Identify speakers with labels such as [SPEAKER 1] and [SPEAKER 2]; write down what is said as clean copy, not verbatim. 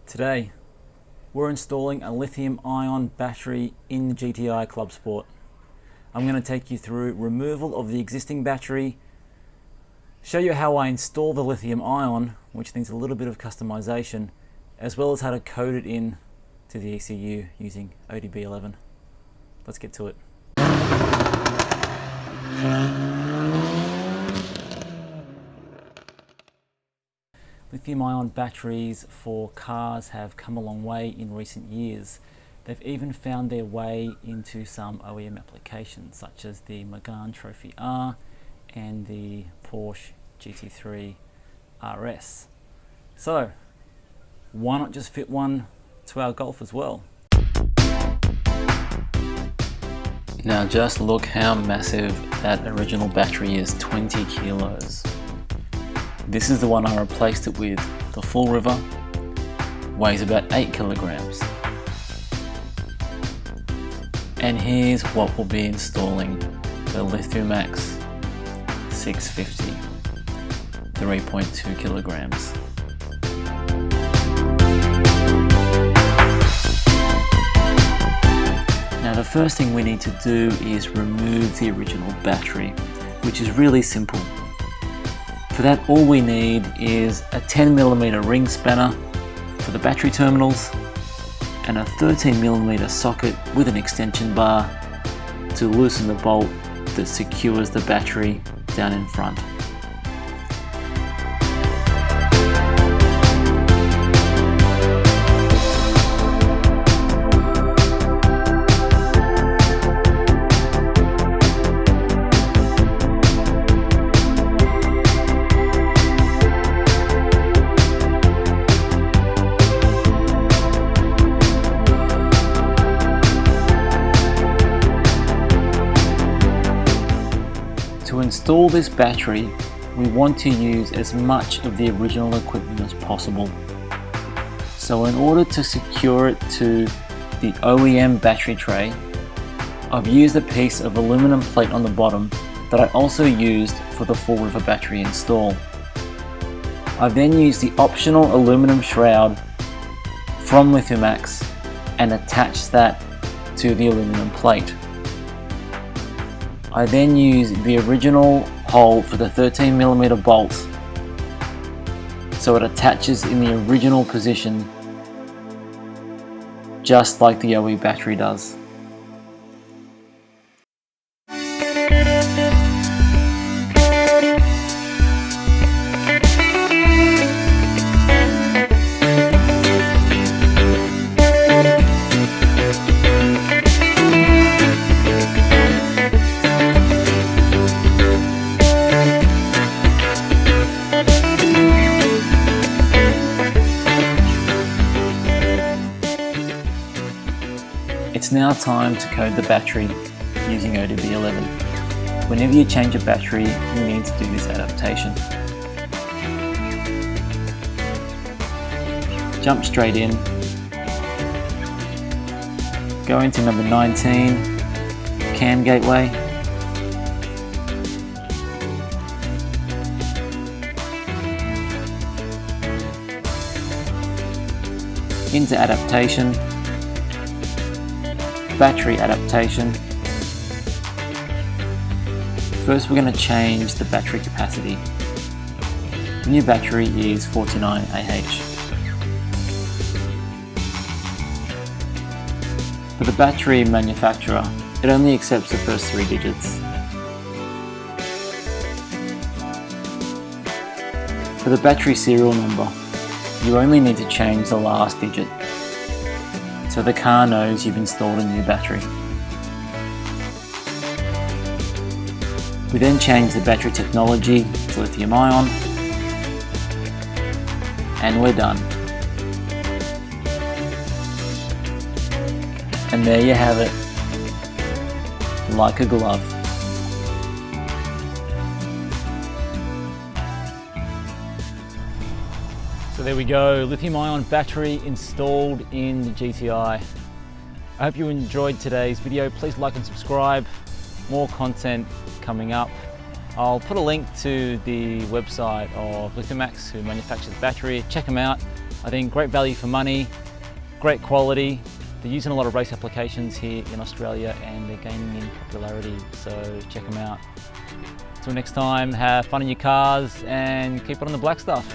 [SPEAKER 1] Today, we're installing a lithium-ion battery in the GTI Club Sport. I'm going to take you through removal of the existing battery, show you how I install the lithium-ion, which needs a little bit of customization, as well as how to code it in to the ECU using ODB11. Let's get to it. Lithium-ion batteries for cars have come a long way in recent years. They've even found their way into some OEM applications such as the Megane Trophy R and the Porsche GT3 RS. So why not just fit one to our Golf as well? Now just look how massive that original battery is, 20 kilos. This is the one I replaced it with. The Fullriver weighs about 8 kilograms. And here's what we'll be installing: the Lithiumax 650, 3.2 kilograms. Now the first thing we need to do is remove the original battery, which is really simple. For that, all we need is a 10mm ring spanner for the battery terminals and a 13mm socket with an extension bar to loosen the bolt that secures the battery down in front. To install this battery, we want to use as much of the original equipment as possible. So in order to secure it to the OEM battery tray, I've used a piece of aluminum plate on the bottom that I also used for the Fullriver battery install. I then used the optional aluminum shroud from Lithiumax and attached that to the aluminum plate. I then use the original hole for the 13mm bolt so it attaches in the original position just like the OE battery does. It's now time to code the battery using ODB11. Whenever you change a battery, you need to do this adaptation. Jump straight in, go into number 19, CAN gateway, into adaptation, battery adaptation. First we're going to change the battery capacity. The new battery is 49 Ah. For the battery manufacturer, it only accepts the first 3 digits. For the battery serial number, you only need to change the last digit, so the car knows you've installed a new battery. We then change the battery technology to lithium-ion, and we're done. And there you have it, like a glove. So there we go, lithium-ion battery installed in the GTI. I hope you enjoyed today's video. Please like and subscribe. More content coming up. I'll put a link to the website of Lithiumax, who manufactures the battery. Check them out. I think great value for money, great quality. They're using a lot of race applications here in Australia and they're gaining in popularity, so check them out. Until next time, have fun in your cars and keep it on the black stuff.